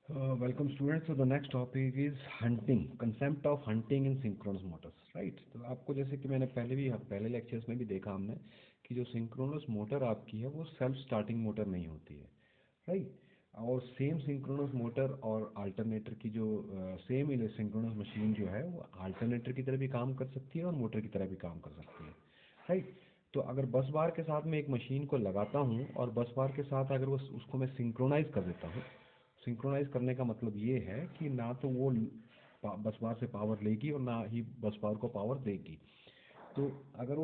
Welcome students. So the next topic is hunting. Concept of hunting in synchronous motors, right? तो आपको जैसे कि मैंने पहले लेक्चर्स में भी देखा हमने कि जो सिंक्रोनस मोटर आपकी है वो सेल्फ स्टार्टिंग मोटर नहीं होती है, राइट? और सेम सिंक्रोनस मोटर और अल्टरनेटर की जो सेम सिंक्रोनस मशीन जो है वो अल्टरनेटर की तरह भी काम कर सकती है और मोटर की तरह भी काम कर सकती है, राइट? तो अगर बस बार के साथ मैं एक मशीन को लगाता हूँ और बस बार के साथ अगर वो उसको मैं सिंक्रोनाइज कर देता हूँ, सिंक्रोनाइज करने का मतलब ये है कि ना तो वो बस बार से पावर लेगी और ना ही बस बार को पावर देगी। तो अगर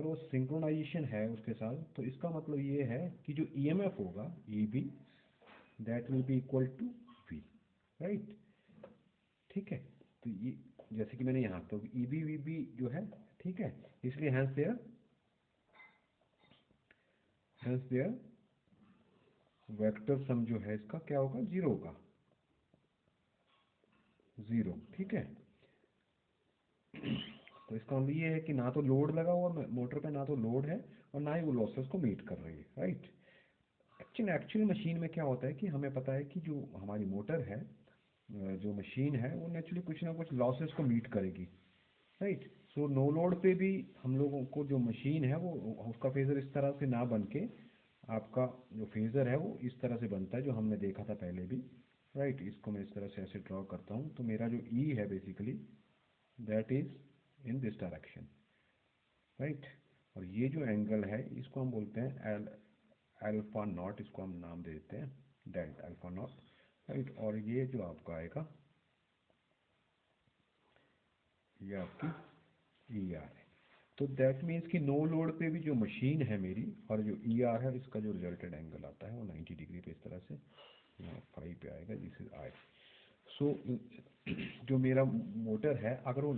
वो सिंक्रोनाइजेशन है उसके साथ, तो इसका मतलब ये है कि जो ईएमएफ होगा E B, that will be equal to V, right? ठीक है। तो ये जैसे कि मैंने यहाँ तो ईबी वीबी जो है, ठीक है, इसलिए हैंस देयर वेक्टर सम जो है इसका क्या होगा, जीरो होगा, जीरो, ठीक है। तो इसका मतलब ये है कि ना तो लोड लगा हुआ मोटर पे, ना तो लोड है और ना ही वो लॉसेस को मीट कर रही है, राइट? एक्चुअल मशीन में क्या होता है कि हमें पता है कि जो हमारी मोटर है, जो मशीन है, वो नेचुरली कुछ ना कुछ लॉसेस को मीट करेगी, राइट? सो नो लोड पे भी हम लोगों को जो मशीन है वो उसका फेज़र इस तरह से ना बन के, आपका जो फेज़र है वो इस तरह से बनता है जो हमने देखा था पहले भी, राइट? इसको मैं इस तरह से ऐसे ड्रॉ करता हूँ, तो मेरा जो ई है basically that is in this direction, right? और ये जो एंगल है इसको हम बोलते हैं अल्फा नॉट, इसको हम नाम दे देते हैं डेल्टा अल्फा नॉट, राइट? और ये जो आपका आएगा ये आपकी ई आर है। तो दैट मीन्स कि नो लोड पे भी जो मशीन है मेरी और जो ई आर है, इसका जो रिजल्टेड एंगल आता है वो 90 डिग्री पे इस तरह से यहाँ 5 पे आएगा, दिस इज आई। सो जो मेरा मोटर है अगर वो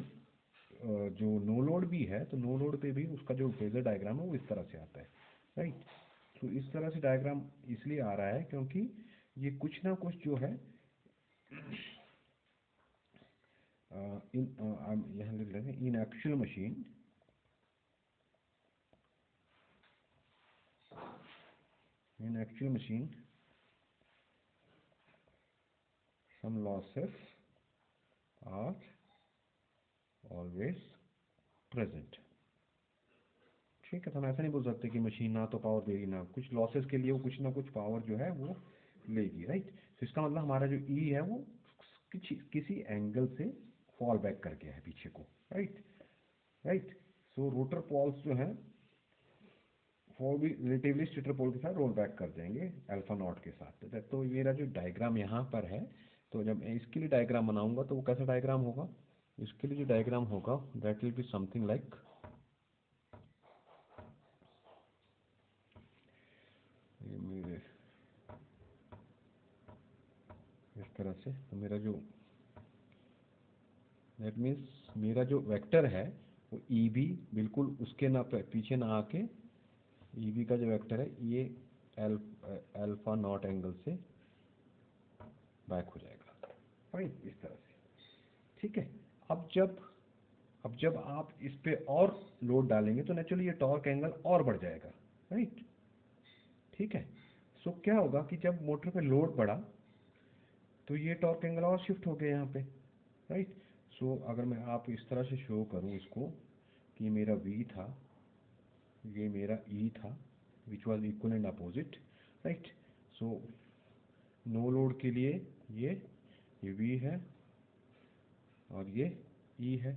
जो नो लोड भी है, तो नो लोड पे भी उसका जो फेजर डायग्राम है वो इस तरह से आता है, राइट? तो इस तरह से डायग्राम इसलिए आ रहा है क्योंकि ये कुछ ना कुछ जो है यहाँ लिख लेते हैं, इन actual machine some losses are always present, ठीक है। तो हम ऐसा नहीं बोल सकते कि मशीन ना तो पावर देगी ना कुछ लॉसेस के लिए वो कुछ ना कुछ पावर जो है वो लेगी, राइट? तो इसका मतलब हमारा जो ई है वो किसी एंगल से फॉल बैक कर गया है पीछे को, राइट? राइट। सो रोटर पॉल्स जो है वो भी रिलेटिवली स्टेटर पोल के साथ रोल बैक कर जाएंगे अल्फा नॉट के साथ। तो मेरा जो डायग्राम यहाँ पर है, तो जब मैं इसके लिए डायग्राम बनाऊंगा तो वो कैसा डायग्राम होगा? इसके लिए जो डायग्राम होगा that will be something like, ये मेरे इस तरह से। तो मेरा जो दैट मीन्स मेरा जो वेक्टर है वो ई बी बिल्कुल उसके ना पीछे ना आके, ई बी का जो वेक्टर है ये अल्फा नॉट एंगल से बैक हो जाएगा, राइट? इस तरह से, ठीक है। अब जब अब जब आप इस पे और लोड डालेंगे तो नेचुरली ये टॉर्क एंगल और बढ़ जाएगा, राइट? ठीक है। सो क्या होगा कि जब मोटर पे लोड बढ़ा तो ये टॉर्क एंगल और शिफ्ट हो गया यहाँ पे, राइट? सो अगर मैं आप इस तरह से शो करूँ इसको कि ये मेरा V था, ये मेरा E था, which was equal and opposite, right? So no load के लिए ये V है और ये E है,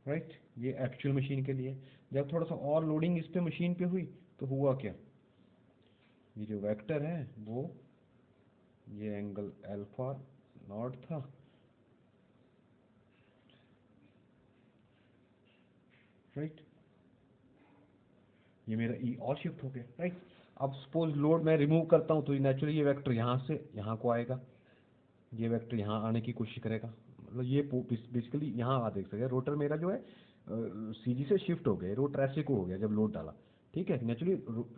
राइट? ये एक्चुअल मशीन के लिए। जब थोड़ा सा और लोडिंग इस पे मशीन पे हुई तो हुआ क्या, ये जो वेक्टर है वो ये एंगल अल्फा नॉट था, राइट? ये मेरा ई और शिफ्ट हो गया, राइट? अब सपोज लोड मैं रिमूव करता हूँ तो नेचुरली ये वेक्टर यहाँ से यहाँ को आएगा, ये वेक्टर यहाँ आने की कोशिश करेगा, मतलब ये बेसिकली यहाँ आ देख सकते रोटर मेरा जो है सीजी से शिफ्ट हो गया, रोटर ऐसे को हो गया जब लोड डाला, ठीक है। नेचुरली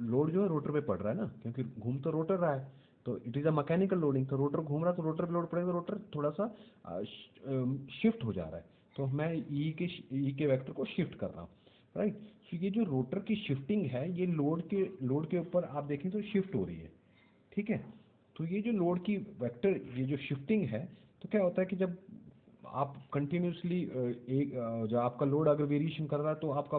लोड जो है रोटर पे पड़ रहा है ना, क्योंकि घूम तो रोटर रहा है, तो it is a mechanical loading. तो रोटर घूम रहा है तो रोटर पे लोड पड़ेगा, रोटर थोड़ा सा शिफ्ट हो जा रहा है, तो मैं ई के वेक्टर को शिफ्ट कर रहा हूँ, राइट? तो ये जो रोटर की शिफ्टिंग है ये लोड के ऊपर आप देखें तो शिफ्ट हो रही है, ठीक है। तो ये जो लोड की वेक्टर, ये जो शिफ्टिंग है, तो क्या होता है कि जब आप कंटिन्यूसली एक जो आपका लोड अगर वेरिएशन कर रहा है, तो आपका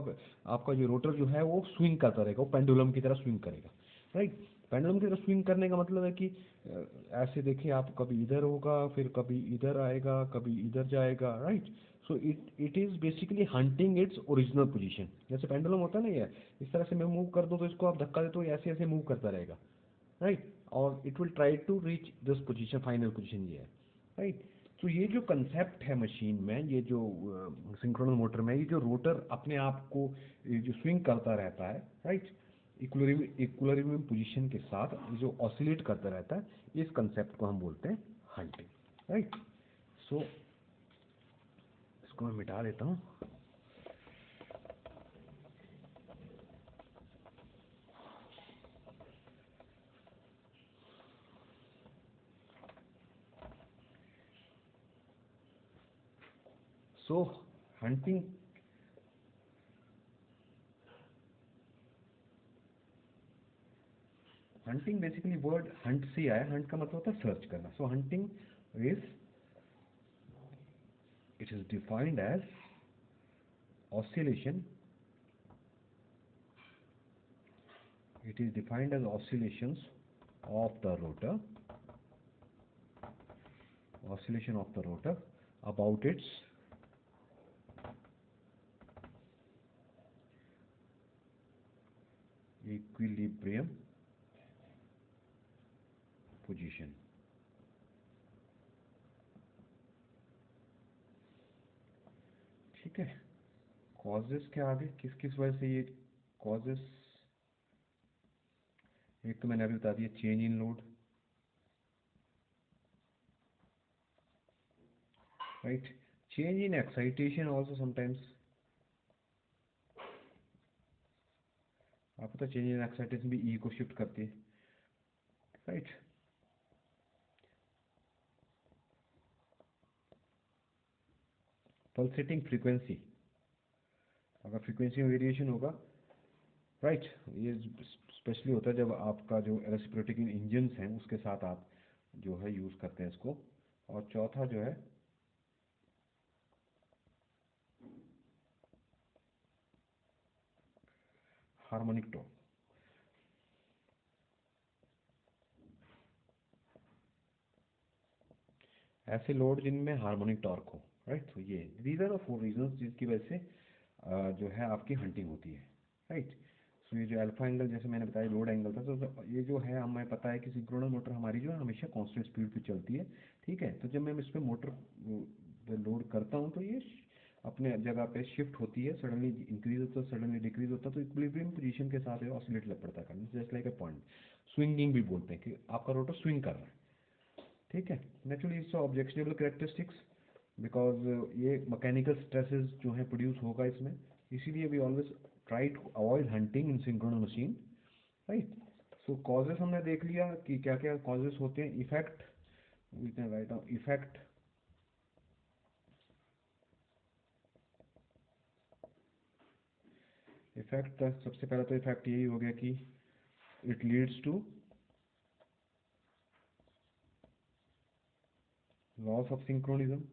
आपका जो रोटर जो है वो स्विंग करता रहेगा, वो पेंडुलम की तरह स्विंग करेगा, राइट। पेंडुलम की तरह स्विंग करने का मतलब है कि ऐसे देखिए, आप कभी इधर होगा, फिर कभी इधर आएगा, कभी इधर जाएगा, right. So it is basically hunting its original position. जैसे पेंडुलम होता है ना, ये इस तरह से मैं मूव कर दूँ तो इसको आप धक्का देते हो, ऐसे ऐसे मूव करता रहेगा, राइट। और it will try to reach this position, final position ये है, राइट। तो ये जो कंसेप्ट है मशीन में, ये जो सिंक्रोनस मोटर में, ये जो रोटर अपने आप को ये जो स्विंग करता रहता है, राइट, इक्विलिब्रियम पोजीशन के साथ जो ऑसिलेट करता रहता है, इस कंसेप्ट को हम बोलते हैं हंटिंग, राइट। सो इसको मैं मिटा देता हूँ। So hunting, hunting basically word hunt से आया। हंट का मतलब होता है सर्च करना। So hunting is, it is defined as oscillation, it is defined as oscillations of the rotor, oscillation of the rotor about its equilibrium position। ठीक है। Causes क्या आगे, किस किस वजह से ये कॉजेस, एक तो मैंने अभी बता दिया, change in load, right. Change in excitation also sometimes, आप पता, चेंज इन एक्साइटेशन भी ई को शिफ्ट करती है, राइट। पल्सेटिंग फ्रीक्वेंसी, अगर फ्रीक्वेंसी में वेरिएशन होगा, राइट, ये स्पेशली होता है जब आपका जो रेसिप्रोकेटिंग इंजन्स हैं उसके साथ आप जो है यूज़ करते हैं इसको। और चौथा जो है हार्मोनिक टॉर्क, ऐसे लोड जिनमें हार्मोनिक टॉर्क हो, राइट। तो ये these are the four reasons जिसकी वजह से जो है आपकी हंटिंग होती है, राइट। सो ये जो अल्फा एंगल, जैसे मैंने बताया लोड एंगल था, तो ये जो है हमें पता है कि सिंक्रोनस मोटर हमारी जो है हमेशा कांस्टेंट स्पीड पे चलती है, ठीक है। तो जब मैं इस पर मोटर लोड करता हूँ तो ये अपने जगह पे शिफ्ट होती है, सडनली इंक्रीज होता है, सडनली डिक्रीज होता है, तो इक्विलिब्रियम पोजीशन के साथ ऑसिलेट पड़ता है, just like a point. Swinging भी बोलते हैं कि आपका रोटर स्विंग कर रहा है, ठीक है। Naturally it's objectionable characteristics, because ये मैकेनिकल स्ट्रेसेस जो है प्रोड्यूस होगा इसमें, इसीलिए we always try to avoid hunting in synchronous machine, right. So causes हमने देख लिया कि क्या क्या कॉजेस होते हैं। Effect, we can write down effect, effect सबसे पहला तो इफेक्ट यही हो गया कि it leads to loss of synchronism,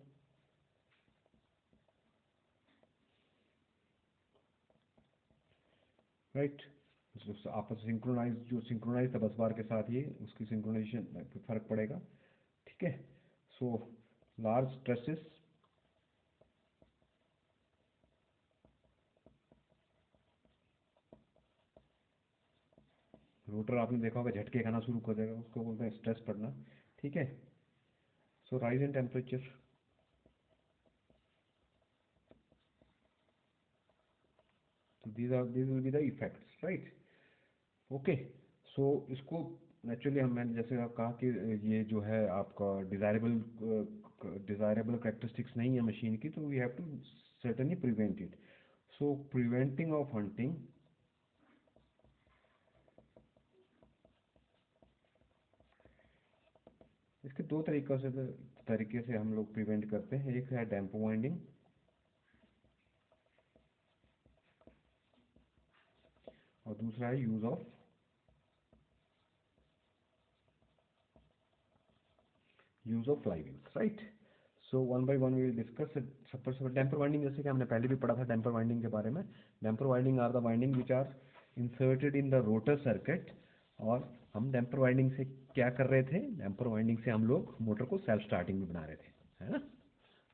right. आपस सिंक्रोनाइज, जो सिंक्रोनाइज था बस बार के साथ ये उसकी सिंक्रोनाइजेशन पे फर्क पड़ेगा, ठीक है। सो लार्ज स्ट्रेसेस, रोटर आपने देखा होगा झटके खाना शुरू कर देगा, उसको बोलते हैं स्ट्रेस पड़ना, ठीक है। सो राइज इन टेम्परेचर, तो these will be the effects, right, okay. So इसको नेचुरली हम, मैंने जैसे आप कहा कि ये जो है आपका डिज़ायरेबल कैरेक्टरिस्टिक्स नहीं है मशीन की, तो we have to certainly prevent it. So preventing of hunting, इसके दो तरीके से हम लोग प्रिवेंट करते हैं। एक है डैम्पर वाइंडिंग और दूसरा है use of use of flywheels, right. So one by one we will discuss सब डैम्पर वाइंडिंग, जैसे कि हमने पहले भी पढ़ा था डैम्पर वाइंडिंग के बारे में। Damper winding are the winding which are inserted in the rotor circuit. और हम डैम्पर वाइंडिंग से क्या कर रहे थे, डैम्पर वाइंडिंग से हम लोग मोटर को सेल्फ स्टार्टिंग में बना रहे थे, है ना।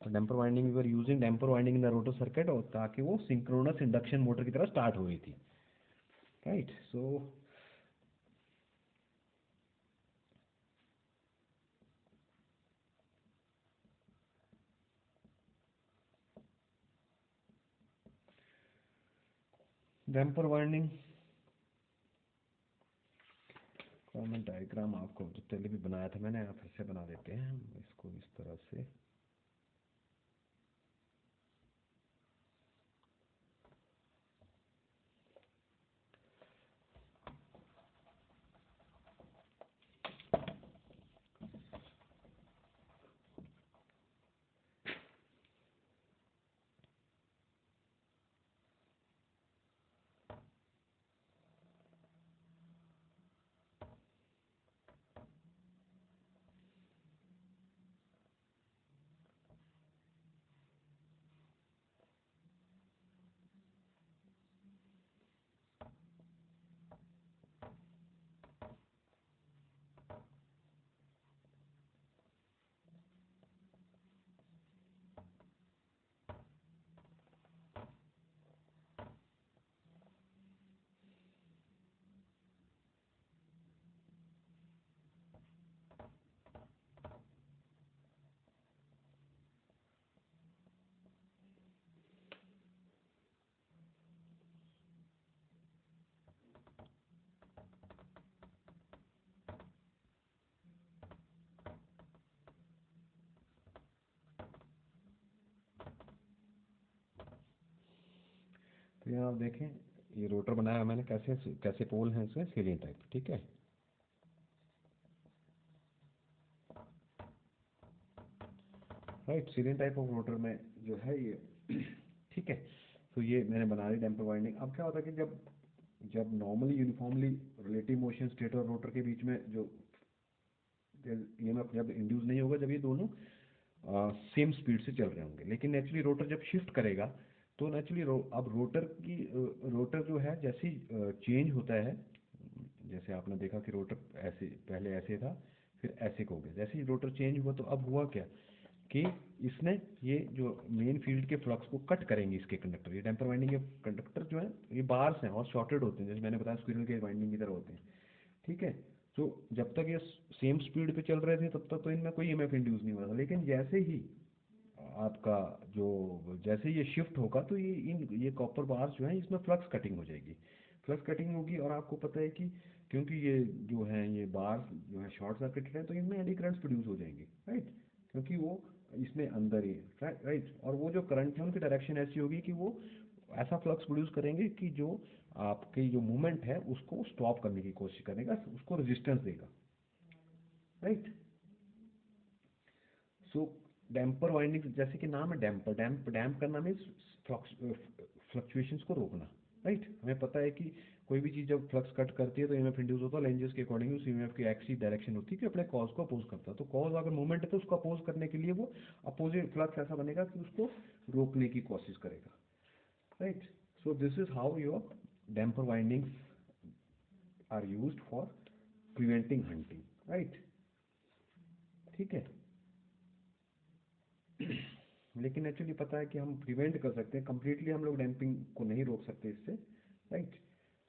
तो damper winding we were using damper winding in the rotor circuit, और ताकि वो सिंक्रोनस इंडक्शन मोटर की तरह स्टार्ट हो रही थी, राइट। सो डैम्पर वाइंडिंग का मैं डायग्राम आपको जो पहले भी बनाया था मैंने, आप फिर से बना देते हैं इसको इस तरह से। तो यहाँ आप देखें, ये रोटर बनाया मैंने, कैसे कैसे पोल हैं इसमें, सीलिंग टाइप, ठीक है। Right, ceiling type of rotor में जो है ये ठीक है। तो ये मैंने बना ली डैम्पर वाइंडिंग। अब क्या होता है कि जब जब normally uniformly relative motion stator और रोटर के बीच में जो ईएमएफ जब इंड्यूस नहीं होगा, जब ये दोनों सेम स्पीड से चल रहे होंगे। लेकिन नेचुरली रोटर जब शिफ्ट करेगा तो नेचुरली अब रोटर जो है जैसे ही चेंज होता है, जैसे आपने देखा कि रोटर ऐसे पहले ऐसे था, फिर ऐसे को हो गया। जैसे ही रोटर चेंज हुआ तो अब हुआ क्या कि इसने ये जो मेन फील्ड के फ्लक्स को कट करेंगे इसके कंडक्टर। ये डैम्पर वाइंडिंग के कंडक्टर जो है ये बार्स हैं और शॉर्टेड होते हैं, जैसे मैंने बताया स्क्विरल के वाइंडिंग की तरह होते हैं, ठीक है। तो जब तक ये सेम स्पीड पे चल रहे थे तब तक तो इनमें कोई ईएमएफ इंड्यूस नहीं हुआ था। लेकिन जैसे ही आपका जो जैसे ही ये शिफ्ट होगा तो ये कॉपर बार्स जो है इसमें फ्लक्स कटिंग हो जाएगी, फ्लक्स कटिंग होगी। और आपको पता है कि क्योंकि ये जो है ये बार्स जो है शॉर्ट सर्किटेड है तो इनमें एडी करंट्स प्रोड्यूस हो जाएंगे, राइट, क्योंकि वो इसमें अंदर ही, राइट। और वो जो करंट है उनकी डायरेक्शन ऐसी होगी कि वो ऐसा फ्लक्स प्रोड्यूस करेंगे कि जो आपकी जो मूवमेंट है उसको स्टॉप करने की कोशिश करेगा, उसको रेजिस्टेंस देगा, राइट। सो डैम्पर वाइंडिंग, जैसे कि नाम है डैम्पर, डैम्प करना मीन्स फ्लक्चुएशंस को रोकना, राइट। हमें पता है कि कोई भी चीज़ जब फ्लक्स कट करती है तो ईएमएफ इंड्यूस होता है, लेंजेस के अकॉर्डिंग उस ईएमएफ की एक्सी डायरेक्शन होती है कि अपने कॉज को अपोज करता है। तो कॉज अगर मूवमेंट है तो उसको अपोज करने के लिए वो अपोजिट फ्लक्स ऐसा बनेगा कि उसको रोकने की कोशिश करेगा, right. So this is how your damper windings are used for preventing hunting, right, ठीक है। लेकिन एक्चुअली पता है कि हम प्रिवेंट कर सकते हैं, कम्प्लीटली हम लोग डैम्पिंग को नहीं रोक सकते इससे, राइट।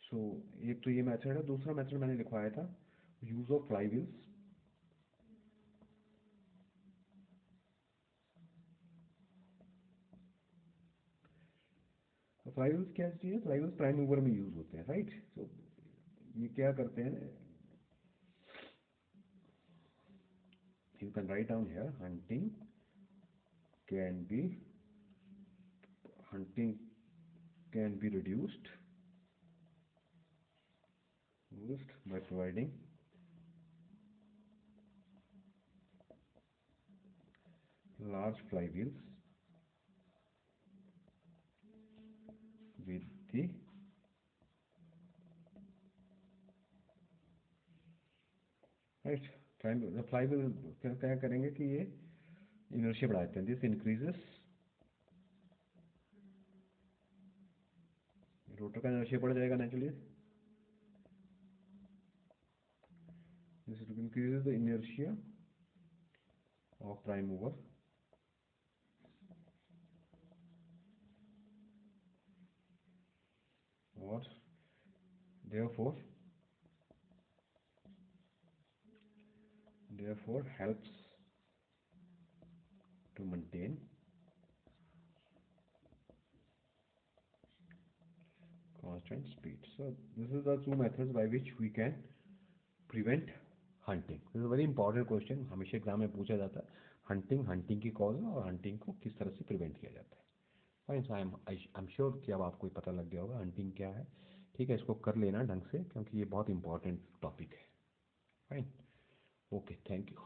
सो एक तो ये मेथड है। दूसरा मेथड मैंने लिखवाया था यूज ऑफ फ्लाईव्हील्स। फ्लाईव्हील्स क्या चीज़ है, फ्लाईव्हील्स प्राइम मूवर में यूज होते हैं, राइट। सो ये क्या करते हैं, you can write down here can be hunting can be reduced by providing large flywheels with the right flywheel क्या करेंगे कि ये इनर्शिया बढ़ा देते हैं, दिस इंक्रीजेस, रोटर का इनर्शिया बढ़ जाएगा naturally, this increases the inertia of prime mover, और therefore helps to maintain constant speed. So this is the two methods by which we can prevent hunting. This is a very important question, हमेशा exam में पूछा जाता है, hunting की cause है और hunting को किस तरह से प्रिवेंट किया जाता है। Fine, so I am sure कि अब आपको पता लग गया होगा हंटिंग क्या है। ठीक है, इसको कर लेना ढंग से क्योंकि ये बहुत इंपॉर्टेंट टॉपिक है। Fine, okay, thank you.